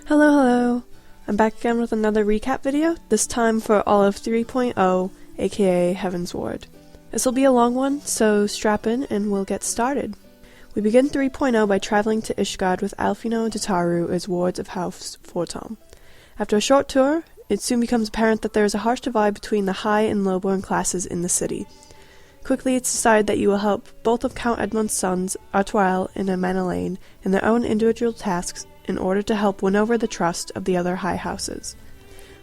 Hello! I'm back again with another recap video, this time for all of 3.0, aka Heaven's Ward. This will be a long one, so strap in and we'll get started. We begin 3.0 by traveling to Ishgard with Alphino and Tataru as wards of House Fortom. After a short tour, it soon becomes apparent that there is a harsh divide between the high and low-born classes in the city. Quickly it's decided that you will help both of Count Edmund's sons, Aurum and Elaine, in their own individual tasks in order to help win over the trust of the other high houses.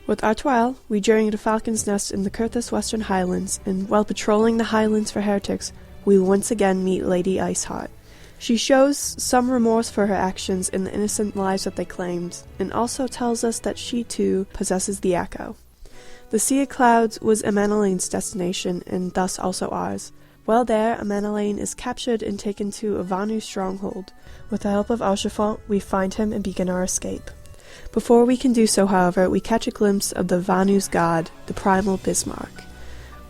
With Aurum, we journey to Falcon's Nest in the Curthis Western Highlands, and while patrolling the Highlands for heretics, we once again meet Lady Iceheart. She shows some remorse for her actions and the innocent lives that they claimed, and also tells us that she too possesses the Echo. The Sea of Clouds was Emaneline's destination, and thus also ours. While there, Elaine is captured and taken to a Vanu stronghold. With the help of Alchifont, we find him and begin our escape. Before we can do so, however, we catch a glimpse of the Vanu's god, the primal Bismarck.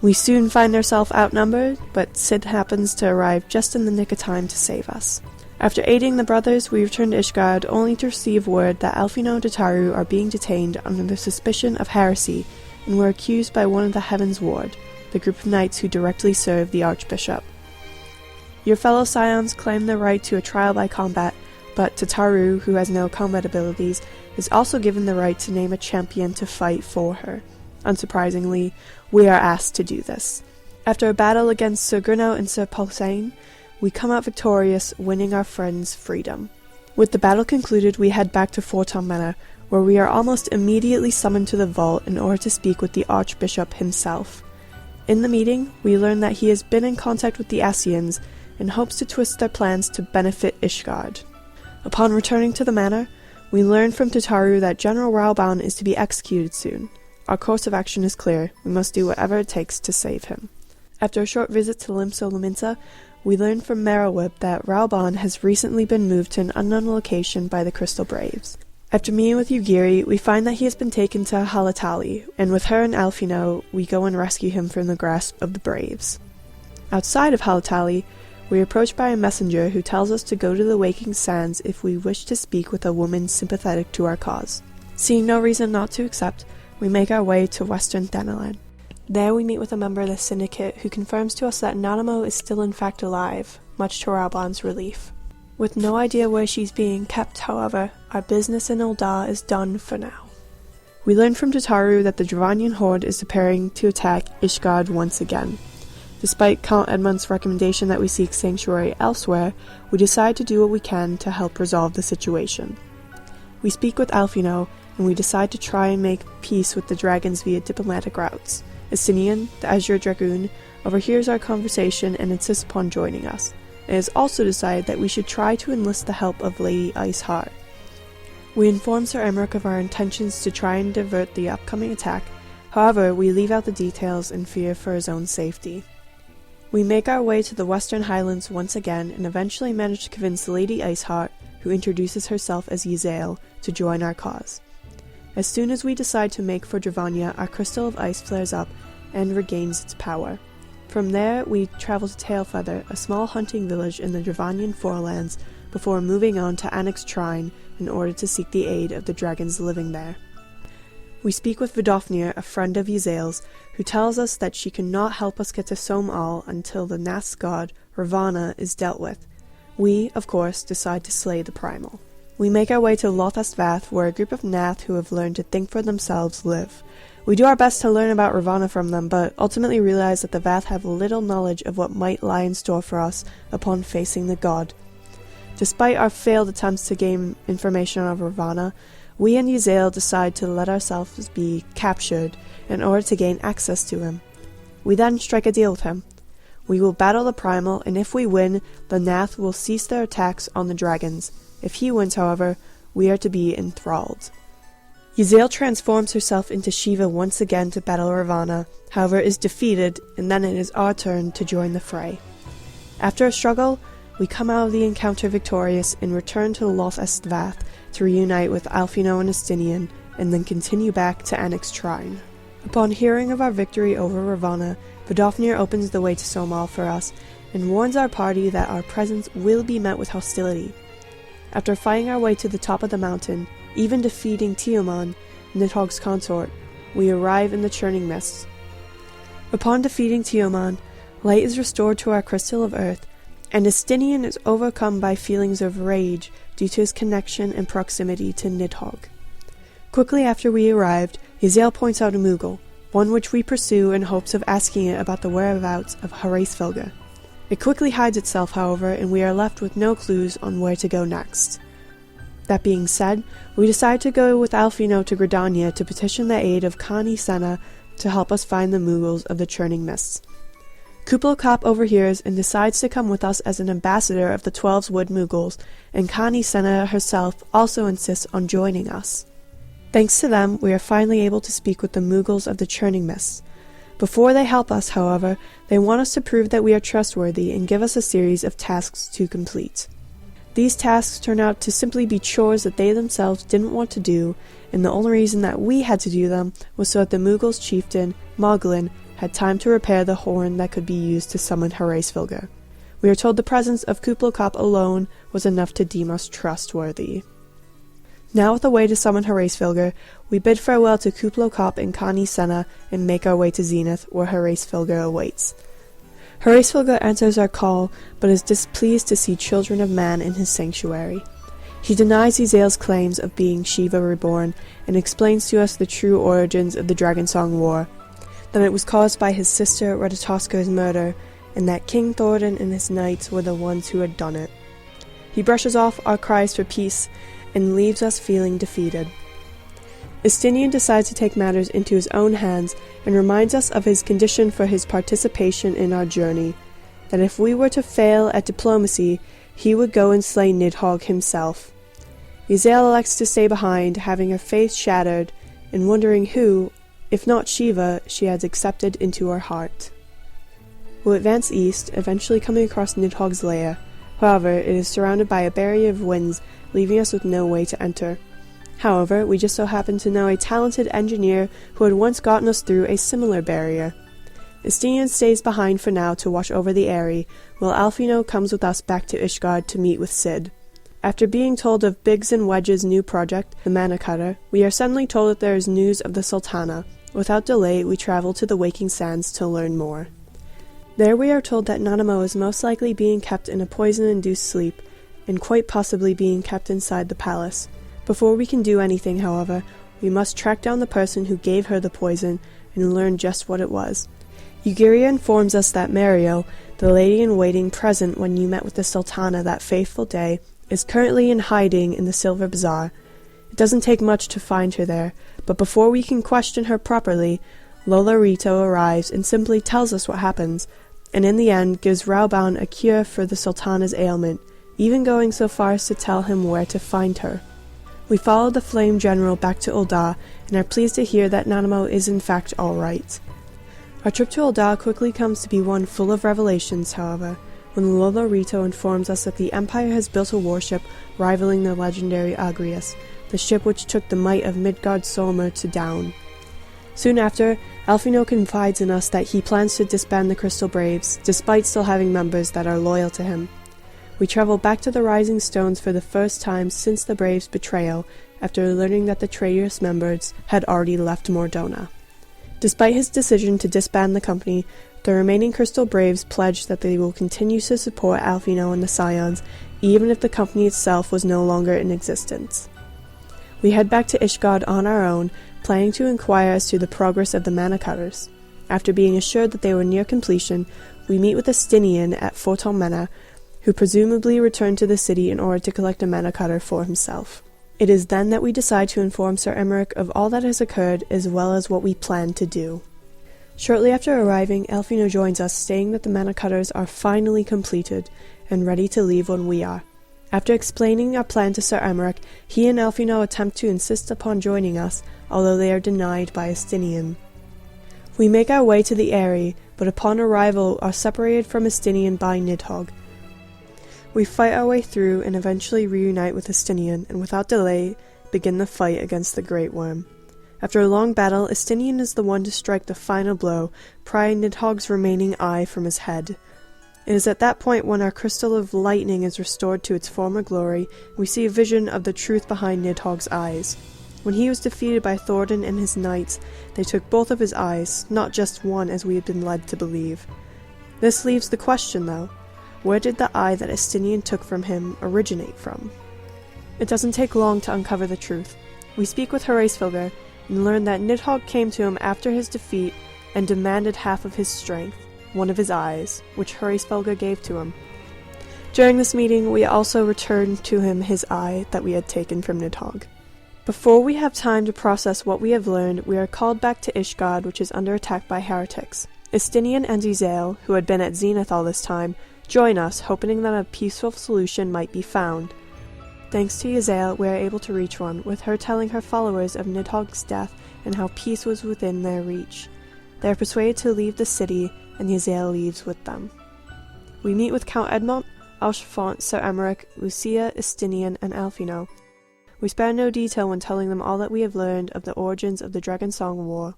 We soon find ourselves outnumbered, but Sid happens to arrive just in the nick of time to save us. After aiding the brothers, we return to Ishgard, only to receive word that Alphino and Tataru are being detained under the suspicion of heresy, and were accused by one of the Heaven's Ward, the group of knights who directly serve the Archbishop. Your fellow scions claim the right to a trial by combat, but Tataru, who has no combat abilities, is also given the right to name a champion to fight for her. Unsurprisingly, we are asked to do this. After a battle against Sir Gurno and Sir Paulsain, we come out victorious, winning our friends freedom. With the battle concluded, we head back to Fortom Manor, where we are almost immediately summoned to the vault in order to speak with the Archbishop himself. In the meeting, we learn that he has been in contact with the Ascians and hopes to twist their plans to benefit Ishgard. Upon returning to the manor, we learn from Tataru that General Rauban is to be executed soon. Our course of action is clear. We must do whatever it takes to save him. After a short visit to Limso Laminsa, we learn from Merowib that Rauban has recently been moved to an unknown location by the Crystal Braves. After meeting with Yugiri, we find that he has been taken to Halatali, and with her and Alphino, we go and rescue him from the grasp of the Braves. Outside of Halatali, we are approached by a messenger who tells us to go to the Waking Sands if we wish to speak with a woman sympathetic to our cause. Seeing no reason not to accept, we make our way to Western Thanalan. There we meet with a member of the Syndicate who confirms to us that Nanamo is still in fact alive, much to Rauban's relief. With no idea where she's being kept, however, our business in Ul'dah is done for now. We learn from Tataru that the Dravanian horde is preparing to attack Ishgard once again. Despite Count Edmund's recommendation that we seek sanctuary elsewhere, we decide to do what we can to help resolve the situation. We speak with Alphino, and we decide to try and make peace with the dragons via diplomatic routes. Estinian, the Azure Dragoon, overhears our conversation and insists upon joining us. It is also decided that we should try to enlist the help of Lady Iceheart. We inform Sir Emmerich of our intentions to try and divert the upcoming attack, however, we leave out the details in fear for his own safety. We make our way to the Western Highlands once again and eventually manage to convince Lady Iceheart, who introduces herself as Yzael, to join our cause. As soon as we decide to make for Dravania, our crystal of ice flares up and regains its power. From there, we travel to Tailfeather, a small hunting village in the Dravanian Forelands, before moving on to Annick's Shrine in order to seek the aid of the dragons living there. We speak with Vidofnir, a friend of Yzael's, who tells us that she cannot help us get to Som-Al until the Nath's god, Ravana, is dealt with. We, of course, decide to slay the Primal. We make our way to Lothast Vath, where a group of Nath who have learned to think for themselves live. We do our best to learn about Ravana from them, but ultimately realize that the Vath have little knowledge of what might lie in store for us upon facing the god. Despite our failed attempts to gain information on Ravana, we and Yzael decide to let ourselves be captured in order to gain access to him. We then strike a deal with him. We will battle the Primal, and if we win, the Nath will cease their attacks on the dragons. If he wins, however, we are to be enthralled. Yzael transforms herself into Shiva once again to battle Ravana, however is defeated, and then it is our turn to join the fray. After a struggle, we come out of the encounter victorious and return to Lothast Vath to reunite with Alphino and Estinian, and then continue back to Annick's Shrine. Upon hearing of our victory over Ravana, Vidofnir opens the way to Som-Al for us, and warns our party that our presence will be met with hostility. After fighting our way to the top of the mountain, even defeating Tioman, Nidhogg's consort, we arrive in the churning mists. Upon defeating Tioman, light is restored to our crystal of earth, and Estinian is overcome by feelings of rage due to his connection and proximity to Nidhogg. Quickly after we arrived, Yazel points out a Moogle, one which we pursue in hopes of asking it about the whereabouts of Hraesvelgr. It quickly hides itself, however, and we are left with no clues on where to go next. That being said, we decide to go with Alfino to Gridania to petition the aid of Kani Senna to help us find the Moogles of the Churning Mists. Kuplokop overhears and decides to come with us as an ambassador of the 12 Wood Moogles, and Kani Senna herself also insists on joining us. Thanks to them, we are finally able to speak with the Moogles of the Churning Mists. Before they help us, however, they want us to prove that we are trustworthy and give us a series of tasks to complete. These tasks turn out to simply be chores that they themselves didn't want to do, and the only reason that we had to do them was so that the Moogles' chieftain, Moglin, had time to repair the horn that could be used to summon Hraesvelgr. We are told the presence of Kuplokop alone was enough to deem us trustworthy. Now with a way to summon Hraesvelgr, we bid farewell to Kuplokop and Kani Senna and make our way to Zenith, where Hraesvelgr awaits. Hraesvelgr answers our call, but is displeased to see children of man in his sanctuary. He denies Yazel's claims of being Shiva reborn, and explains to us the true origins of the Dragonsong War, that it was caused by his sister Ratatoska's murder, and that King Thoradin and his knights were the ones who had done it. He brushes off our cries for peace, and leaves us feeling defeated. Estinian decides to take matters into his own hands, and reminds us of his condition for his participation in our journey, that if we were to fail at diplomacy, he would go and slay Nidhogg himself. Yazel elects to stay behind, having her faith shattered, and wondering who, if not Shiva, she has accepted into her heart. We'll advance east, eventually coming across Nidhogg's lair. However, it is surrounded by a barrier of winds, leaving us with no way to enter. However, we just so happen to know a talented engineer who had once gotten us through a similar barrier. Estinian stays behind for now to watch over the Aerie, while Alfino comes with us back to Ishgard to meet with Cid. After being told of Biggs and Wedge's new project, the Mana Cutter, we are suddenly told that there is news of the Sultana. Without delay, we travel to the Waking Sands to learn more. There we are told that Nanamo is most likely being kept in a poison-induced sleep, and quite possibly being kept inside the palace. Before we can do anything, however, we must track down the person who gave her the poison and learn just what it was. Ugiria informs us that Mario, the lady-in-waiting present when you met with the Sultana that fateful day, is currently in hiding in the Silver Bazaar. It doesn't take much to find her there, but before we can question her properly, Lola Rito arrives and simply tells us what happens, and in the end gives Rauban a cure for the Sultana's ailment, even going so far as to tell him where to find her. We follow the Flame General back to Ul'dah, and are pleased to hear that Nanamo is in fact alright. Our trip to Ul'dah quickly comes to be one full of revelations, however, when Lola Rito informs us that the Empire has built a warship rivaling the legendary Agrias, the ship which took the might of Midgard-Solmer to down. Soon after, Alfino confides in us that he plans to disband the Crystal Braves, despite still having members that are loyal to him. We travel back to the Rising Stones for the first time since the Braves' betrayal, after learning that the traitorous members had already left Mordona. Despite his decision to disband the company, the remaining Crystal Braves pledge that they will continue to support Alfino and the Scions, even if the company itself was no longer in existence. We head back to Ishgard on our own, planning to inquire as to the progress of the Mana Cutters. After being assured that they were near completion, we meet with Estinian at Fort Almena, who presumably returned to the city in order to collect a Mana Cutter for himself. It is then that we decide to inform Sir Emmerich of all that has occurred, as well as what we plan to do. Shortly after arriving, Alfino joins us, stating that the Mana Cutters are finally completed, and ready to leave when we are. After explaining our plan to Sir Emmerich, he and Alfino attempt to insist upon joining us, although they are denied by Estinian. We make our way to the Aerie, but upon arrival are separated from Estinian by Nidhogg. We fight our way through and eventually reunite with Estinian, and without delay, begin the fight against the Great Worm. After a long battle, Estinian is the one to strike the final blow, prying Nidhogg's remaining eye from his head. It is at that point when our crystal of lightning is restored to its former glory, we see a vision of the truth behind Nidhogg's eyes. When he was defeated by Thordan and his knights, they took both of his eyes, not just one as we had been led to believe. This leaves the question though, where did the eye that Estinian took from him originate from? It doesn't take long to uncover the truth. We speak with Hraesvelgr and learn that Nidhogg came to him after his defeat and demanded half of his strength, one of his eyes, which Hraesvelgr gave to him. During this meeting, we also returned to him his eye that we had taken from Nidhogg. Before we have time to process what we have learned, we are called back to Ishgard, which is under attack by heretics. Estinian and Uzael, who had been at Zenith all this time, join us, hoping that a peaceful solution might be found. Thanks to Uzael, we are able to reach one, with her telling her followers of Nidhogg's death and how peace was within their reach. They are persuaded to leave the city, and Uzael leaves with them. We meet with Count Edmont, Alchefant, Sir Emmerich, Lucia, Estinian, and Alfino. We spare no detail when telling them all that we have learned of the origins of the Dragonsong War.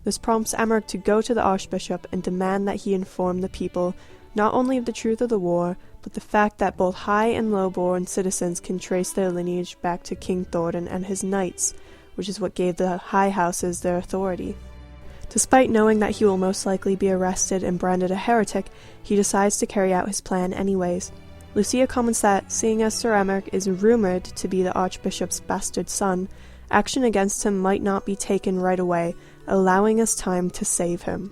This prompts Emmerich to go to the Archbishop and demand that he inform the people not only of the truth of the war, but the fact that both high and low-born citizens can trace their lineage back to King Thordan and his knights, which is what gave the high houses their authority. Despite knowing that he will most likely be arrested and branded a heretic, he decides to carry out his plan anyways. Lucia comments that, seeing as Sir Emmerich is rumoured to be the Archbishop's bastard son, action against him might not be taken right away, allowing us time to save him.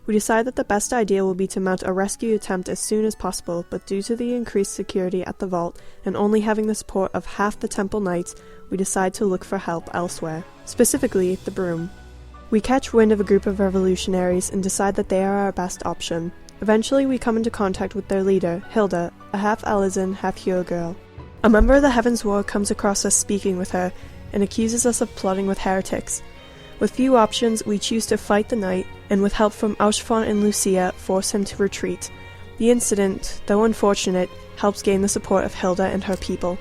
We decide that the best idea will be to mount a rescue attempt as soon as possible, but due to the increased security at the vault, and only having the support of half the Temple Knights, we decide to look for help elsewhere, specifically the Broom. We catch wind of a group of revolutionaries and decide that they are our best option. Eventually we come into contact with their leader, Hilda, a half Alizan, half Hero girl. A member of the Heavens War comes across us speaking with her, and accuses us of plotting with heretics. With few options, we choose to fight the knight, and with help from Alchefant and Lucia, force him to retreat. The incident, though unfortunate, helps gain the support of Hilda and her people.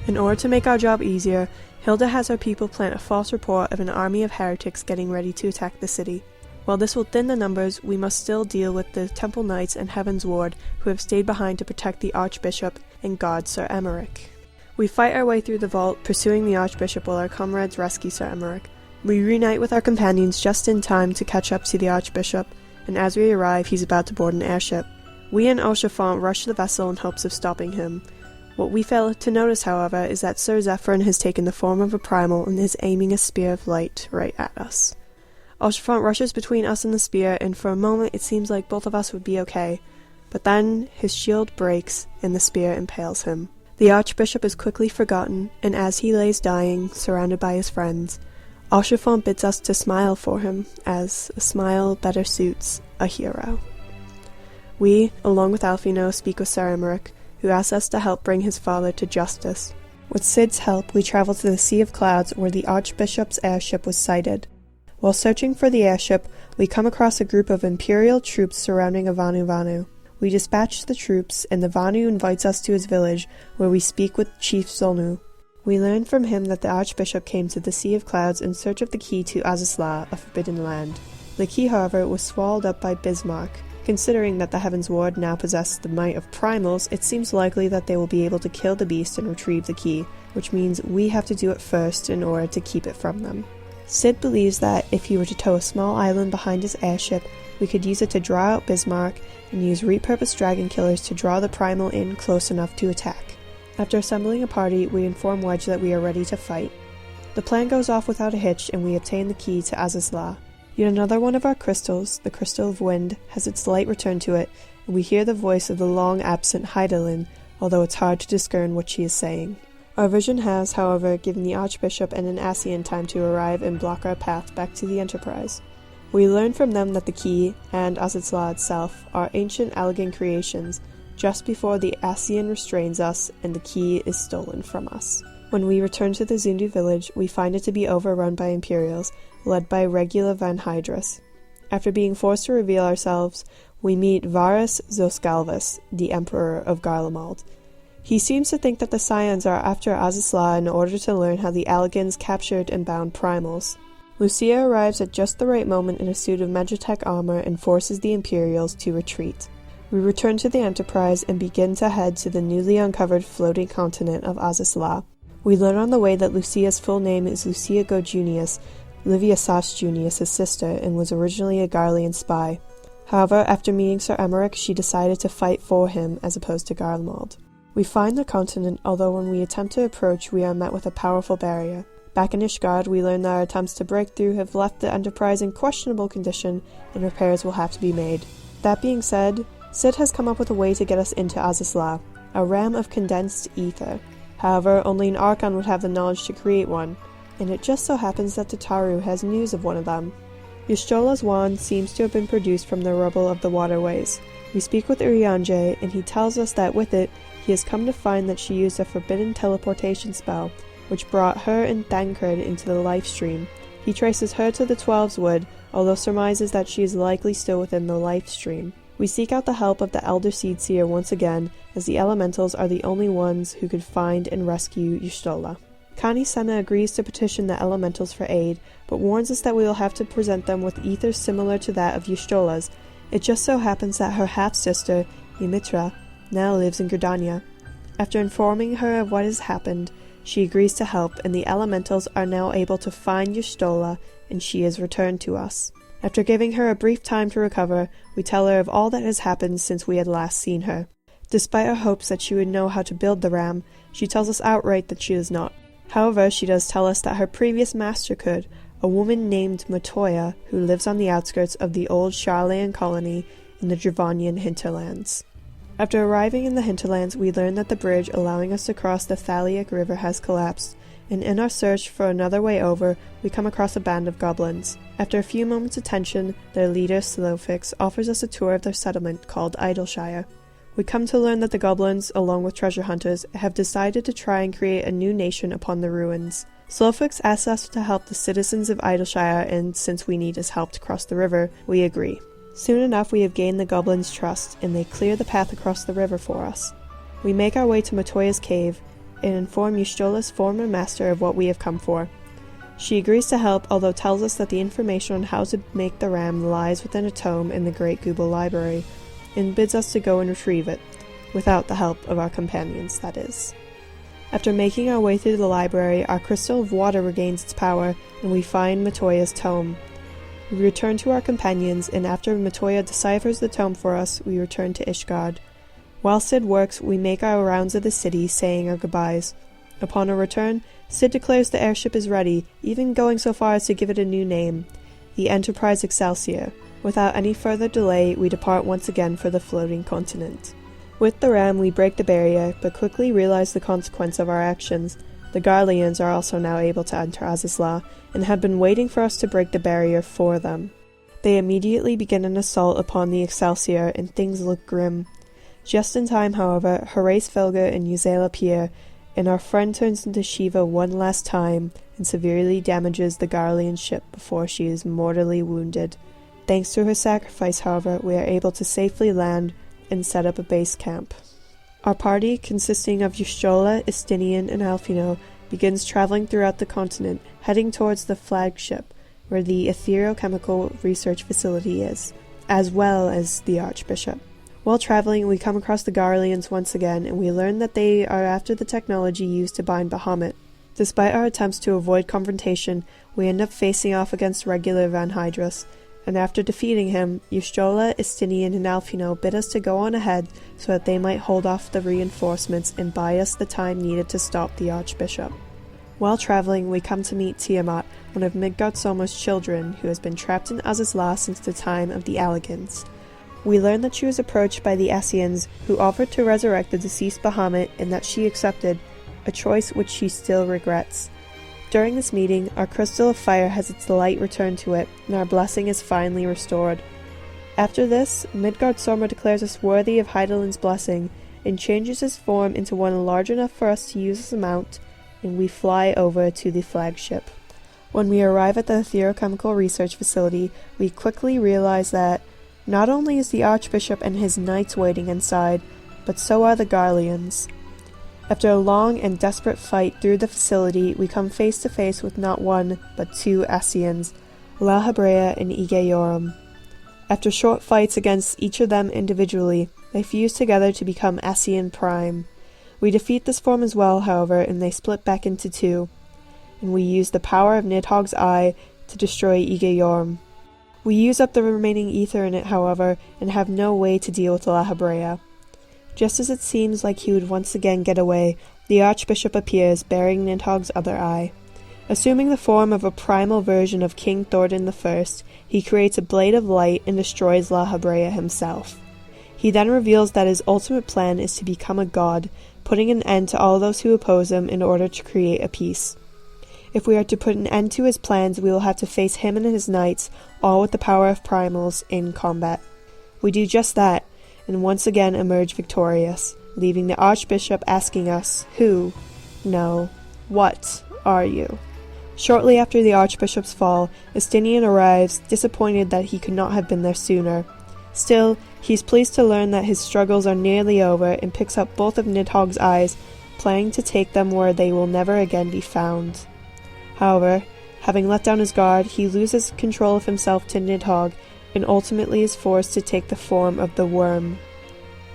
In order to make our job easier, Hilda has her people plant a false report of an army of heretics getting ready to attack the city. While this will thin the numbers, we must still deal with the Temple Knights and Heaven's Ward, who have stayed behind to protect the Archbishop and guard Sir Emmerich. We fight our way through the vault, pursuing the Archbishop while our comrades rescue Sir Emmerich. We reunite with our companions just in time to catch up to the Archbishop, and as we arrive, he's about to board an airship. We and Alchefant rush the vessel in hopes of stopping him. What we fail to notice, however, is that Sir Zephyrin has taken the form of a primal and is aiming a spear of light right at us. Alchefant rushes between us and the spear, and for a moment it seems like both of us would be okay, but then his shield breaks and the spear impales him. The Archbishop is quickly forgotten, and as he lays dying, surrounded by his friends, Alchefant bids us to smile for him, as a smile better suits a hero. We, along with Alfino, speak with Sir Emmerich, who asks us to help bring his father to justice. With Sid's help, we travel to the Sea of Clouds where the Archbishop's airship was sighted. While searching for the airship, we come across a group of Imperial troops surrounding a Vanu. We dispatch the troops, and the Vanu invites us to his village, where we speak with Chief Zolnu. We learn from him that the Archbishop came to the Sea of Clouds in search of the key to Azazla, a forbidden land. The key, however, was swallowed up by Bismarck. Considering that the Heavens Ward now possess the might of primals, it seems likely that they will be able to kill the beast and retrieve the key, which means we have to do it first in order to keep it from them. Sid believes that if he were to tow a small island behind his airship, we could use it to draw out Bismarck and use repurposed dragon killers to draw the primal in close enough to attack. After assembling a party, we inform Wedge that we are ready to fight. The plan goes off without a hitch, and we obtain the key to Azazla. Yet another one of our crystals, the Crystal of Wind, has its light returned to it, and we hear the voice of the long-absent Hydaelyn, although it's hard to discern what she is saying. Our vision has, however, given the Archbishop and an Ascian time to arrive and block our path back to the Enterprise. We learn from them that the key, and Azazla itself, are ancient Allegan creations, just before the Ascian restrains us and the key is stolen from us. When we return to the Zundu village, we find it to be overrun by Imperials, led by Regula Van Hydrus. After being forced to reveal ourselves, we meet Varus Zoskalvus, the Emperor of Garlemald. He seems to think that the Scions are after Azazla in order to learn how the Allegans captured and bound primals. Lucia arrives at just the right moment in a suit of Magitech armor and forces the Imperials to retreat. We return to the Enterprise and begin to head to the newly uncovered floating continent of Azisla. We learn on the way that Lucia's full name is Lucia Gojunius, Livia Sas Junius' sister, and was originally a Garlean spy. However, after meeting Sir Emmerich, she decided to fight for him as opposed to Garlemald. We find the continent, although when we attempt to approach, we are met with a powerful barrier. Back in Ishgard, we learn that our attempts to break through have left the Enterprise in questionable condition, and repairs will have to be made. That being said, Sid has come up with a way to get us into Azisla, a ram of condensed ether. However, only an Archon would have the knowledge to create one, and it just so happens that Tataru has news of one of them. Yshtola's wand seems to have been produced from the rubble of the waterways. We speak with Urianger, and he tells us that with it, he has come to find that she used a forbidden teleportation spell, which brought her and Thancred into the life stream. He traces her to the Twelves Wood, although surmises that she is likely still within the life stream. We seek out the help of the Elder Seedseer once again, as the Elementals are the only ones who could find and rescue Y'shtola. Connie Senna agrees to petition the Elementals for aid, but warns us that we will have to present them with ether similar to that of Y'shtola's. It just so happens that her half-sister, Ymitra, now lives in Gridania. After informing her of what has happened, she agrees to help, and the Elementals are now able to find Y'shtola, and she is returned to us. After giving her a brief time to recover, we tell her of all that has happened since we had last seen her. Despite our hopes that she would know how to build the ram, she tells us outright that she does not. However, she does tell us that her previous master could, a woman named Metoya, who lives on the outskirts of the old Sharlayan colony in the Dravanian hinterlands. After arriving in the hinterlands, we learn that the bridge allowing us to cross the Thaliac River has collapsed, and in our search for another way over, we come across a band of goblins. After a few moments of tension, their leader, Slowfix, offers us a tour of their settlement called Idleshire. We come to learn that the goblins, along with treasure hunters, have decided to try and create a new nation upon the ruins. Slowfix asks us to help the citizens of Idleshire, and since we need his help to cross the river, we agree. Soon enough we have gained the goblins' trust, and they clear the path across the river for us. We make our way to Metoya's cave, and inform Y'shtola's former master of what we have come for. She agrees to help, although tells us that the information on how to make the ram lies within a tome in the Great Google Library, and bids us to go and retrieve it, without the help of our companions, that is. After making our way through the library, our crystal of water regains its power, and we find Metoya's tome. We return to our companions, and after Metoya deciphers the tome for us, we return to Ishgard. While Sid works, we make our rounds of the city, saying our goodbyes. Upon our return, Sid declares the airship is ready, even going so far as to give it a new name, the Enterprise Excelsior. Without any further delay, we depart once again for the floating continent. With the ram, we break the barrier, but quickly realize the consequence of our actions. The Garleans are also now able to enter Azisla, and have been waiting for us to break the barrier for them. They immediately begin an assault upon the Excelsior, and things look grim. Just in time, however, Horace Felger and Uzela appear, and our friend turns into Shiva one last time, and severely damages the Garlean ship before she is mortally wounded. Thanks to her sacrifice, however, we are able to safely land and set up a base camp. Our party, consisting of Y'shtola, Estinian, and Alfino, begins traveling throughout the continent, heading towards the flagship, where the etherochemical research facility is, as well as the Archbishop. While traveling, we come across the Garleans once again, and we learn that they are after the technology used to bind Bahamut. Despite our attempts to avoid confrontation, we end up facing off against regular Van Hydrus, and after defeating him, Y'shtola, Estinian, and Alfino bid us to go on ahead so that they might hold off the reinforcements and buy us the time needed to stop the Archbishop. While traveling, we come to meet Tiamat, one of Midgard-Soma's children, who has been trapped in Azisla since the time of the Alligans. We learn that she was approached by the Asians, who offered to resurrect the deceased Bahamut, and that she accepted, a choice which she still regrets. During this meeting, our crystal of fire has its light returned to it, and our blessing is finally restored. After this, Midgard-Soma declares us worthy of Heidelin's blessing, and changes his form into one large enough for us to use as a mount, and we fly over to the flagship. When we arrive at the etherochemical research facility, we quickly realize that not only is the Archbishop and his knights waiting inside, but so are the Garleans. After a long and desperate fight through the facility, we come face to face with not one, but two Asians, La Habrea and Ige Aurum. After short fights against each of them individually, they fuse together to become Ascian Prime. We defeat this form as well, however, and they split back into two, and we use the power of Nidhogg's Eye to destroy Aurum. We use up the remaining ether in it, however, and have no way to deal with La Habrea. Just as it seems like he would once again get away, the Archbishop appears, bearing Nidhogg's other eye. Assuming the form of a primal version of King Thordan I, he creates a blade of light and destroys La Habrea himself. He then reveals that his ultimate plan is to become a god, putting an end to all those who oppose him in order to create a peace. If we are to put an end to his plans, we will have to face him and his knights, all with the power of primals, in combat. We do just that, and once again emerge victorious, leaving the Archbishop asking us, who, no, what are you? Shortly after the Archbishop's fall, Estinian arrives, disappointed that he could not have been there sooner. Still, he is pleased to learn that his struggles are nearly over and picks up both of Nidhogg's eyes, planning to take them where they will never again be found. However, having let down his guard, he loses control of himself to Nidhogg and ultimately is forced to take the form of the worm.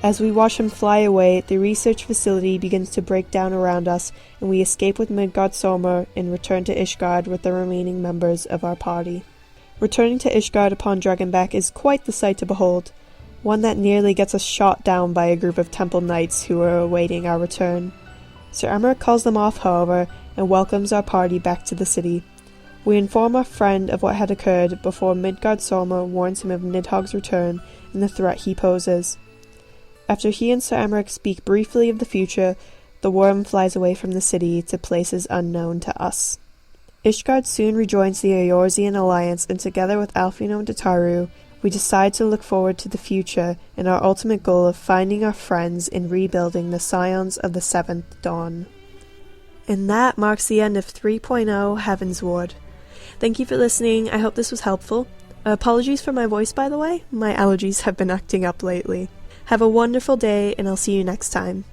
As we watch him fly away, the research facility begins to break down around us, and we escape with Midgardsormr and return to Ishgard with the remaining members of our party. Returning to Ishgard upon Dragonback is quite the sight to behold, one that nearly gets us shot down by a group of temple knights who are awaiting our return. Sir Emmerich calls them off, however, and welcomes our party back to the city. We inform our friend of what had occurred before Midgardsormr warns him of Nidhogg's return and the threat he poses. After he and Sir Emmerich speak briefly of the future, the worm flies away from the city to places unknown to us. Ishgard soon rejoins the Eorzean alliance, and together with Alfino and Dataru, we decide to look forward to the future and our ultimate goal of finding our friends and rebuilding the Scions of the Seventh Dawn. And that marks the end of 3.0 Heavensward. Thank you for listening. I hope this was helpful. Apologies for my voice, by the way. My allergies have been acting up lately. Have a wonderful day, and I'll see you next time.